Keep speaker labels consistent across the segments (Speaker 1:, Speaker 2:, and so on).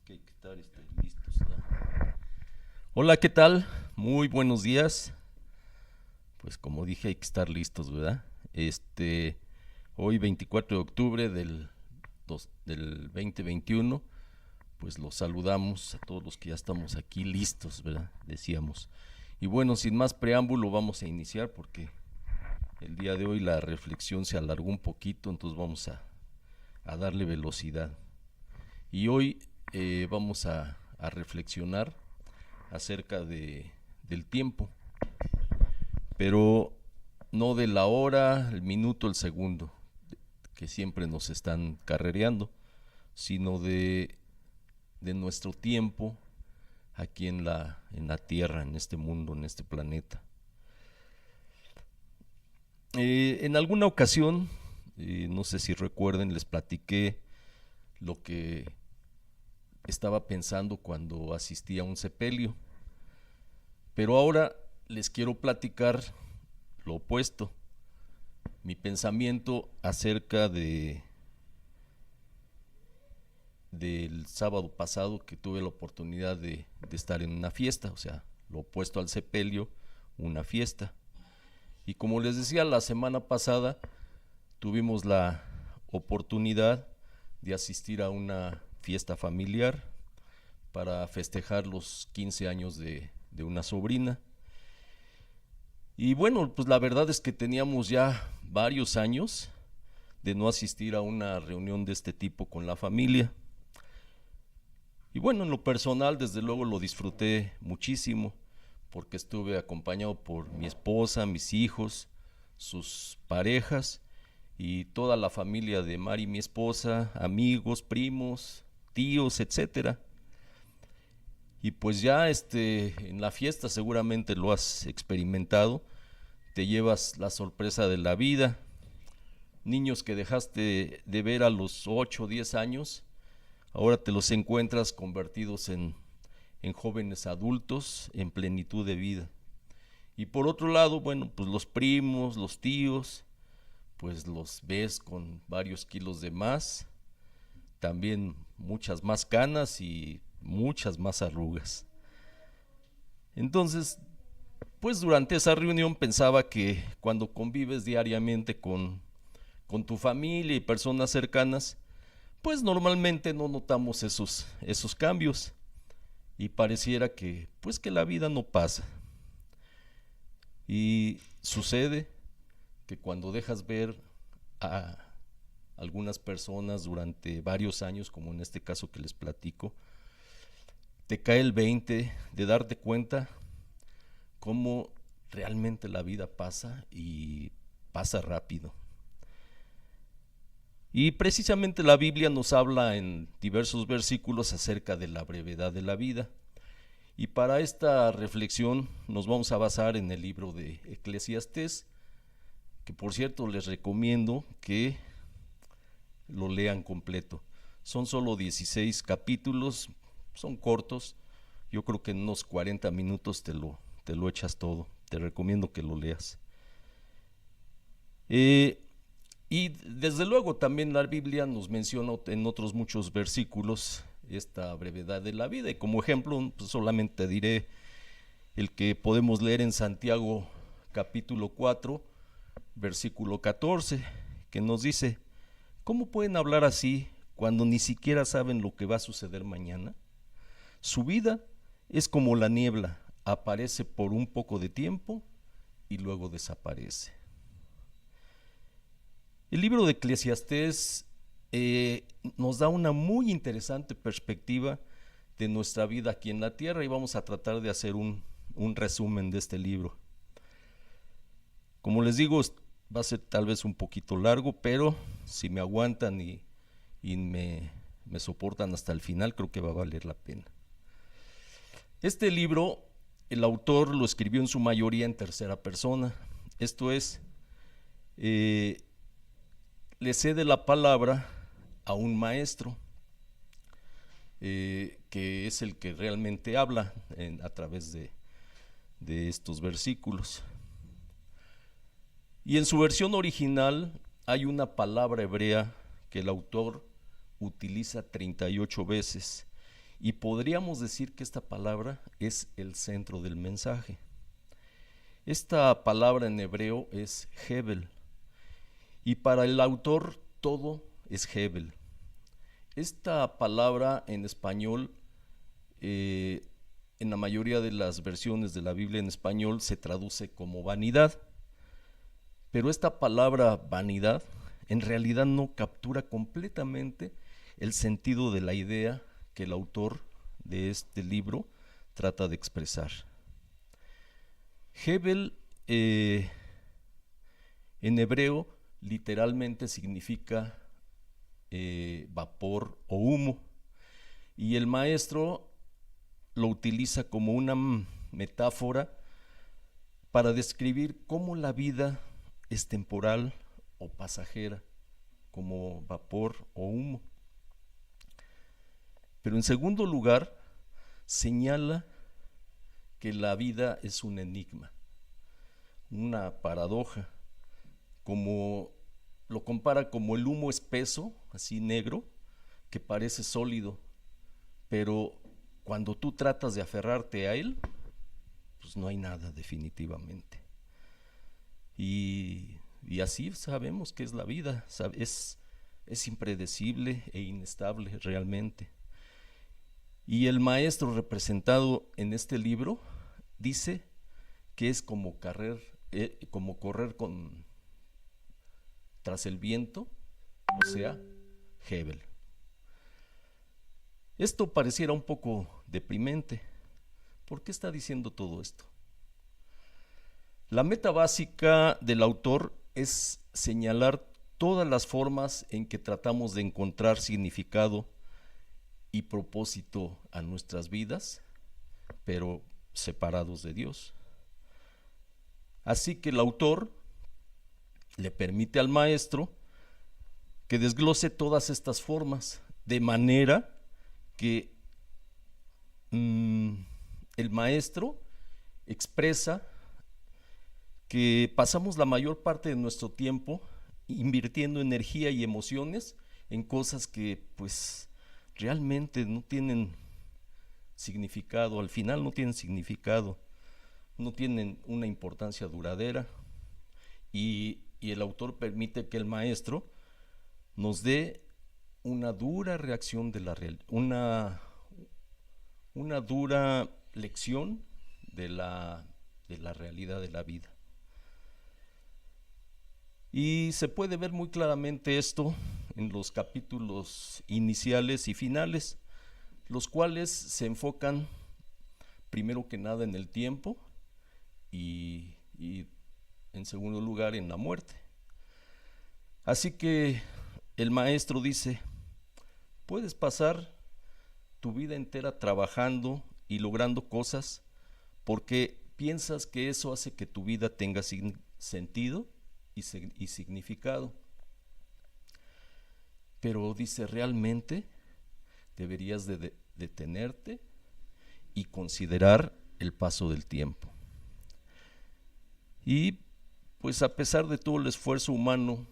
Speaker 1: que hay que estar listos, ¿verdad? Hola, ¿qué tal? Muy buenos días. Pues como dije, hay que estar listos, ¿verdad? Hoy 24 de octubre del 2021, pues los saludamos a todos los que ya estamos aquí listos, ¿verdad? Decíamos. Y bueno, sin más preámbulo, vamos a iniciar porque el día de hoy la reflexión se alargó un poquito, entonces vamos a darle velocidad. Y hoy vamos a reflexionar acerca del tiempo, pero no de la hora, el minuto, el segundo, que siempre nos están carrereando, sino de nuestro tiempo aquí en la Tierra, en este mundo, en este planeta. En alguna ocasión, no sé si recuerden, les platiqué lo que estaba pensando cuando asistí a un sepelio. Pero ahora les quiero platicar lo opuesto, mi pensamiento acerca del sábado pasado que tuve la oportunidad de estar en una fiesta, o sea, lo opuesto al sepelio, una fiesta. Y como les decía, la semana pasada tuvimos la oportunidad de asistir a una fiesta familiar para festejar los 15 años de una sobrina. Y bueno, pues la verdad es que teníamos ya varios años de no asistir a una reunión de este tipo con la familia. Y bueno, en lo personal, desde luego lo disfruté muchísimo, porque estuve acompañado por mi esposa, mis hijos, sus parejas y toda la familia de Mari, mi esposa, amigos, primos, tíos, etcétera. Y pues ya en la fiesta seguramente lo has experimentado, te llevas la sorpresa de la vida. Niños que dejaste de ver a los 8 o 10 años, ahora te los encuentras convertidos en jóvenes adultos en plenitud de vida. Y por otro lado, bueno, pues los primos, los tíos, pues los ves con varios kilos de más, también muchas más canas y muchas más arrugas. Entonces, pues durante esa reunión pensaba que cuando convives diariamente con tu familia y personas cercanas, pues normalmente no notamos esos cambios y pareciera que pues que la vida no pasa. Y sucede que cuando dejas ver a algunas personas durante varios años, como en este caso que les platico, te cae el 20 de darte cuenta cómo realmente la vida pasa y pasa rápido. Y precisamente la Biblia nos habla en diversos versículos acerca de la brevedad de la vida. Y para esta reflexión nos vamos a basar en el libro de Eclesiastés, que por cierto les recomiendo que lo lean completo. Son solo 16 capítulos, son cortos, yo creo que en unos 40 minutos te lo echas todo, te recomiendo que lo leas. Y desde luego también la Biblia nos menciona en otros muchos versículos esta brevedad de la vida. Y como ejemplo, pues solamente diré el que podemos leer en Santiago capítulo 4, versículo 14, que nos dice, ¿cómo pueden hablar así cuando ni siquiera saben lo que va a suceder mañana? Su vida es como la niebla, aparece por un poco de tiempo y luego desaparece. El libro de Eclesiastés nos da una muy interesante perspectiva de nuestra vida aquí en la tierra y vamos a tratar de hacer un resumen de este libro. Como les digo, va a ser tal vez un poquito largo, pero si me aguantan y me soportan hasta el final, creo que va a valer la pena. Este libro, el autor lo escribió en su mayoría en tercera persona, esto es, le cede la palabra a un maestro, que es el que realmente habla a través de estos versículos. Y en su versión original hay una palabra hebrea que el autor utiliza 38 veces y podríamos decir que esta palabra es el centro del mensaje. Esta palabra en hebreo es Hebel, y para el autor todo es Hebel. Esta palabra en español, en la mayoría de las versiones de la Biblia en español, se traduce como vanidad, pero esta palabra vanidad en realidad no captura completamente el sentido de la idea que el autor de este libro trata de expresar. Hebel en hebreo literalmente significa vapor o humo, y el maestro lo utiliza como una metáfora para describir cómo la vida es temporal o pasajera, como vapor o humo. Pero en segundo lugar, señala que la vida es un enigma, una paradoja, como lo compara como el humo espeso, así negro, que parece sólido, pero cuando tú tratas de aferrarte a él, pues no hay nada definitivamente. Y así sabemos que es la vida, es impredecible e inestable realmente. Y el maestro representado en este libro dice que es como correr tras el viento, o sea, Hebel. Esto pareciera un poco deprimente. ¿Por qué está diciendo todo esto? La meta básica del autor es señalar todas las formas en que tratamos de encontrar significado y propósito a nuestras vidas, pero separados de Dios. Así que el autor le permite al maestro que desglose todas estas formas, de manera que el maestro expresa que pasamos la mayor parte de nuestro tiempo invirtiendo energía y emociones en cosas que pues realmente no tienen significado, al final no tienen significado, no tienen una importancia duradera, y el autor permite que el maestro nos dé una dura reacción de la una dura lección de la realidad de la vida. Y se puede ver muy claramente esto en los capítulos iniciales y finales, los cuales se enfocan primero que nada en el tiempo y en segundo lugar en la muerte. Así que el maestro dice: puedes pasar tu vida entera trabajando y logrando cosas porque piensas que eso hace que tu vida tenga sentido y significado. Pero dice, realmente deberías de detenerte y considerar el paso del tiempo. Y pues a pesar de todo el esfuerzo humano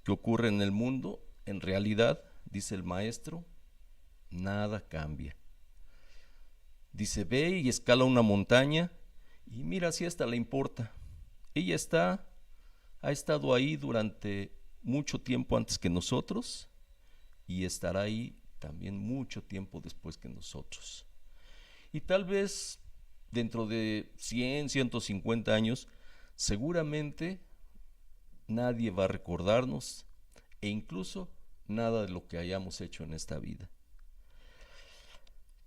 Speaker 1: que ocurre en el mundo, en realidad, dice el maestro, nada cambia. Dice, ve y escala una montaña y mira si esta le importa. Ella ha estado ahí durante mucho tiempo antes que nosotros y estará ahí también mucho tiempo después que nosotros. Y tal vez dentro de 100, 150 años, seguramente nadie va a recordarnos e incluso nada de lo que hayamos hecho en esta vida.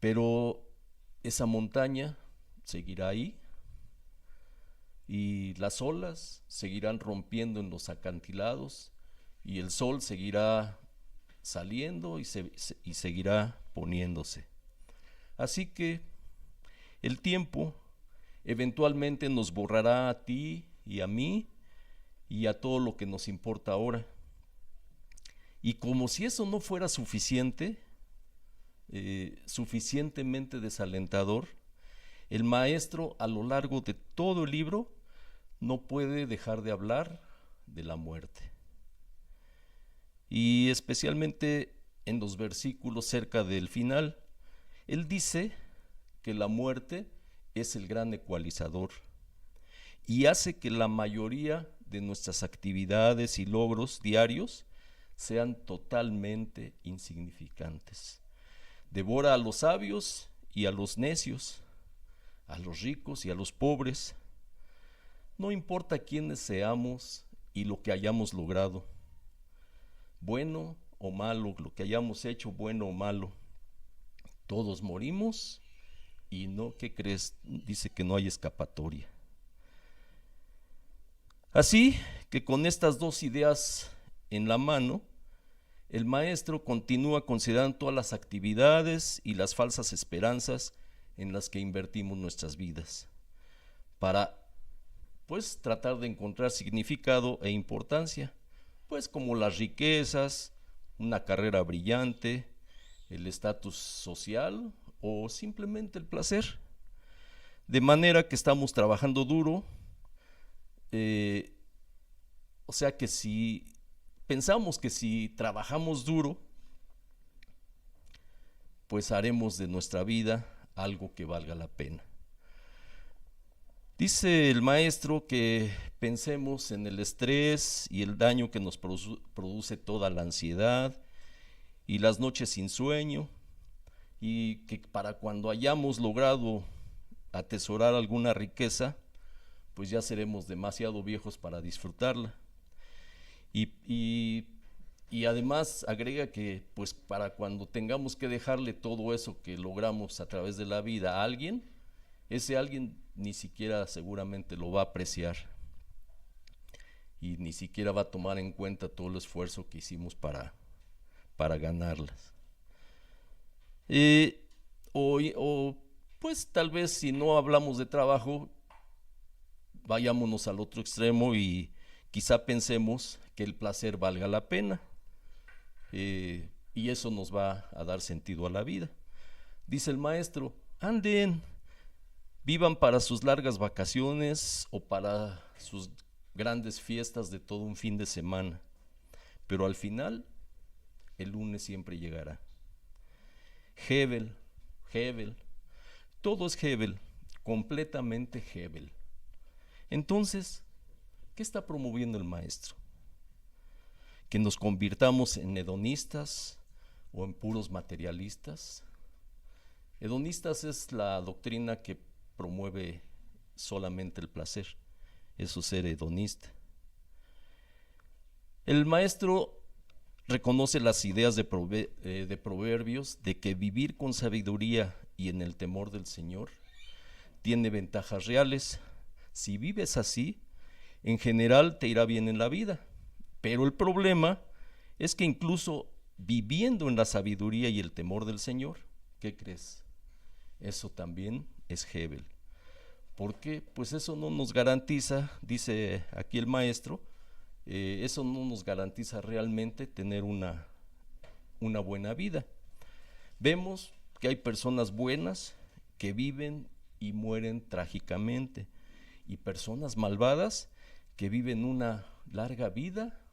Speaker 1: Pero esa montaña seguirá ahí y las olas seguirán rompiendo en los acantilados y el sol seguirá saliendo y seguirá poniéndose. Así que el tiempo eventualmente nos borrará a ti y a mí y a todo lo que nos importa ahora. Y como si eso no fuera suficiente, suficientemente desalentador, el maestro a lo largo de todo el libro no puede dejar de hablar de la muerte. Y especialmente en los versículos cerca del final, Él dice que la muerte es el gran ecualizador y hace que la mayoría de nuestras actividades y logros diarios sean totalmente insignificantes. Devora a los sabios y a los necios, a los ricos y a los pobres. No importa quiénes seamos y lo que hayamos logrado, bueno o malo, lo que hayamos hecho, bueno o malo, todos morimos y no, ¿qué crees? Dice que no hay escapatoria. Así que con estas dos ideas en la mano, el maestro continúa considerando todas las actividades y las falsas esperanzas en las que invertimos nuestras vidas, para pues tratar de encontrar significado e importancia, pues como las riquezas, una carrera brillante, el estatus social o simplemente el placer. De manera que estamos trabajando duro, o sea que si pensamos que si trabajamos duro, pues haremos de nuestra vida algo que valga la pena. Dice el maestro que pensemos en el estrés y el daño que nos produce toda la ansiedad y las noches sin sueño, y que para cuando hayamos logrado atesorar alguna riqueza, pues ya seremos demasiado viejos para disfrutarla. Y además agrega que pues para cuando tengamos que dejarle todo eso que logramos a través de la vida a alguien, ese alguien ni siquiera seguramente lo va a apreciar y ni siquiera va a tomar en cuenta todo el esfuerzo que hicimos para ganarlas. O pues tal vez si no hablamos de trabajo, vayámonos al otro extremo y quizá pensemos que el placer valga la pena, y eso nos va a dar sentido a la vida. Dice el maestro, anden, vivan para sus largas vacaciones o para sus grandes fiestas de todo un fin de semana, pero al final el lunes siempre llegará. Hebel, todo es Hebel, completamente Hebel. Entonces, ¿qué está promoviendo el maestro? ¿Que nos convirtamos en hedonistas o en puros materialistas? Hedonistas es la doctrina que promueve solamente el placer, eso es ser hedonista. El maestro reconoce las ideas de Proverbios de que vivir con sabiduría y en el temor del Señor tiene ventajas reales. Si vives así, en general te irá bien en la vida, pero el problema es que incluso viviendo en la sabiduría y el temor del Señor, ¿qué crees? Eso también es Hebel. ¿Por qué? Pues eso no nos garantiza, dice aquí el maestro, eso no nos garantiza realmente tener una buena vida. Vemos que hay personas buenas que viven y mueren trágicamente, y personas malvadas que viven una larga vida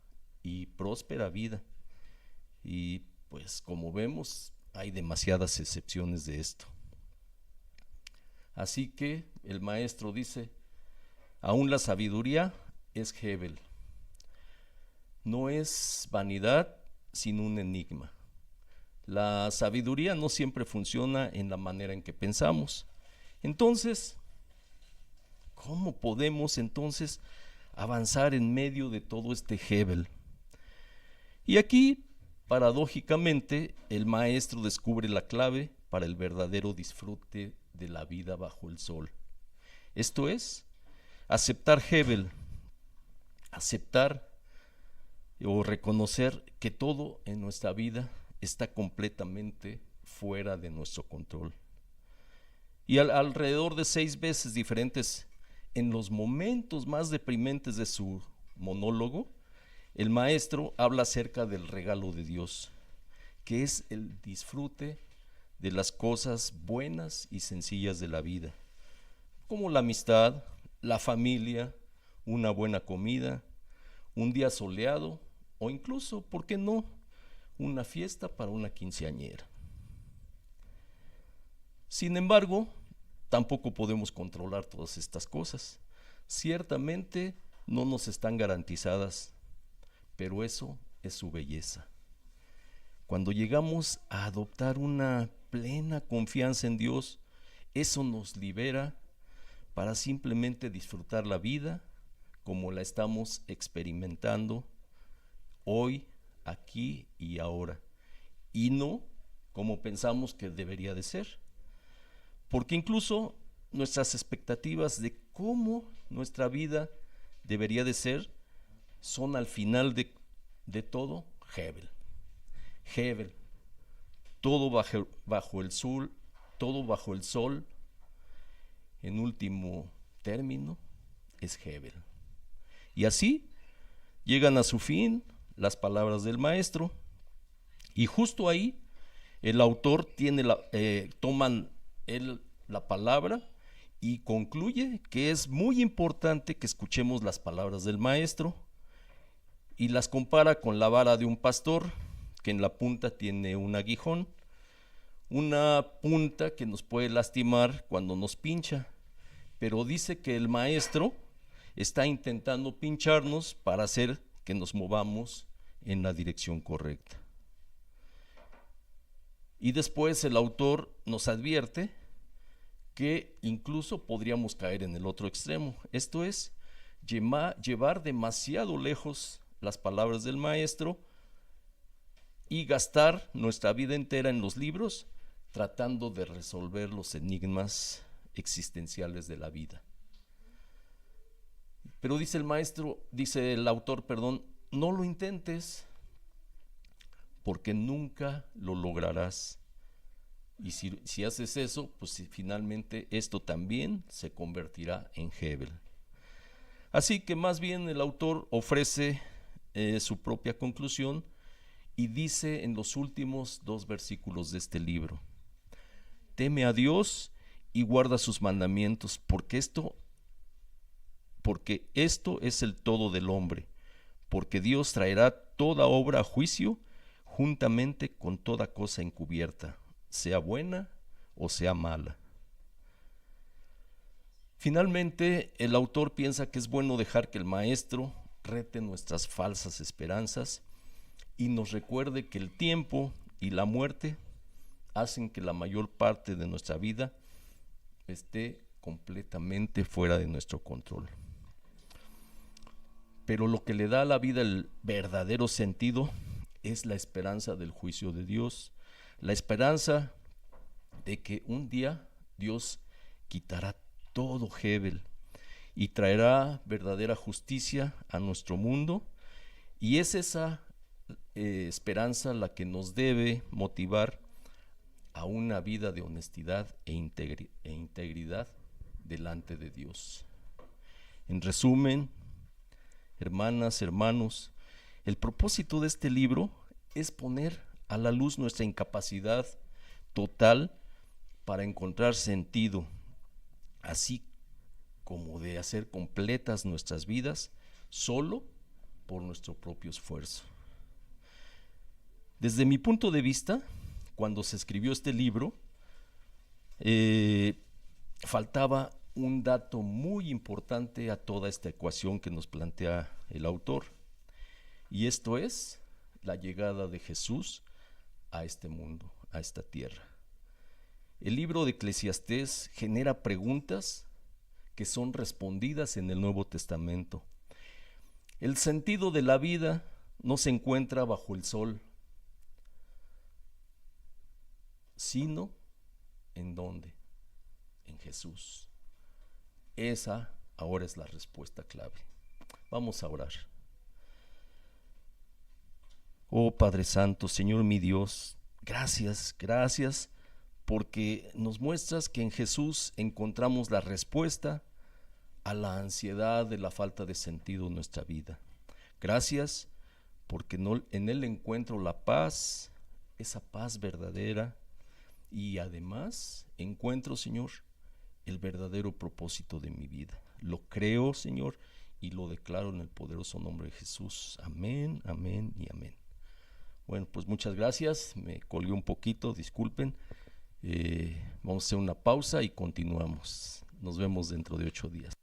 Speaker 1: y próspera vida. Y pues como vemos, hay demasiadas excepciones de esto. Así que el maestro dice, aún la sabiduría es Hebel. No es vanidad, sino un enigma. La sabiduría no siempre funciona en la manera en que pensamos. Entonces, ¿cómo podemos entonces avanzar en medio de todo este Hebel? Y aquí, paradójicamente, el maestro descubre la clave para el verdadero disfrute de la vida bajo el sol. Esto es, aceptar Hebel, aceptar o reconocer que todo en nuestra vida está completamente fuera de nuestro control. Y alrededor de 6 veces diferentes, en los momentos más deprimentes de su monólogo, el maestro habla acerca del regalo de Dios, que es el disfrute de las cosas buenas y sencillas de la vida, como la amistad, la familia, una buena comida, un día soleado o incluso, ¿por qué no?, una fiesta para una quinceañera. Sin embargo, tampoco podemos controlar todas estas cosas. Ciertamente no nos están garantizadas, pero eso es su belleza. Cuando llegamos a adoptar una plena confianza en Dios, eso nos libera para simplemente disfrutar la vida como la estamos experimentando hoy, aquí y ahora, y no como pensamos que debería de ser. Porque incluso nuestras expectativas de cómo nuestra vida debería de ser son al final de todo Hebel. Hebel, todo bajo el sol, todo bajo el sol, en último término, es Hebel. Y así llegan a su fin las palabras del maestro, y justo ahí el autor toman él la palabra y concluye que es muy importante que escuchemos las palabras del maestro, y las compara con la vara de un pastor que en la punta tiene un aguijón, una punta que nos puede lastimar cuando nos pincha, pero dice que el maestro está intentando pincharnos para hacer que nos movamos en la dirección correcta. Y después el autor nos advierte que incluso podríamos caer en el otro extremo, esto es, llevar demasiado lejos las palabras del maestro y gastar nuestra vida entera en los libros tratando de resolver los enigmas existenciales de la vida. Pero dice el autor, no lo intentes, porque nunca lo lograrás. Y si haces eso, pues finalmente esto también se convertirá en Hebel. Así que más bien el autor ofrece su propia conclusión y dice en los últimos 2 versículos de este libro: teme a Dios y guarda sus mandamientos, porque esto es el todo del hombre, porque Dios traerá toda obra a juicio juntamente con toda cosa encubierta, sea buena o sea mala. Finalmente, el autor piensa que es bueno dejar que el maestro rete nuestras falsas esperanzas y nos recuerde que el tiempo y la muerte hacen que la mayor parte de nuestra vida esté completamente fuera de nuestro control. Pero lo que le da a la vida el verdadero sentido es la esperanza del juicio de Dios, la esperanza de que un día Dios quitará todo Hebel y traerá verdadera justicia a nuestro mundo, y es esa esperanza la que nos debe motivar a una vida de honestidad e integridad delante de Dios. En resumen, hermanas, hermanos, el propósito de este libro es poner a la luz nuestra incapacidad total para encontrar sentido, así como de hacer completas nuestras vidas solo por nuestro propio esfuerzo. Desde mi punto de vista, cuando se escribió este libro, faltaba un dato muy importante a toda esta ecuación que nos plantea el autor, y esto es la llegada de Jesús a este mundo, a esta tierra. El libro de Eclesiastés genera preguntas que son respondidas en el Nuevo Testamento. El sentido de la vida no se encuentra bajo el sol, sino ¿en dónde? En Jesús. Esa ahora es la respuesta clave. Vamos a orar. Oh Padre Santo, Señor mi Dios, gracias porque nos muestras que en Jesús encontramos la respuesta a la ansiedad de la falta de sentido en nuestra vida. Gracias porque en Él encuentro la paz, esa paz verdadera, y además encuentro, Señor, el verdadero propósito de mi vida. Lo creo, Señor, y lo declaro en el poderoso nombre de Jesús. Amén, amén y amén. Bueno, pues muchas gracias. Me colgué un poquito, disculpen. Vamos a hacer una pausa y continuamos. Nos vemos dentro de 8 días.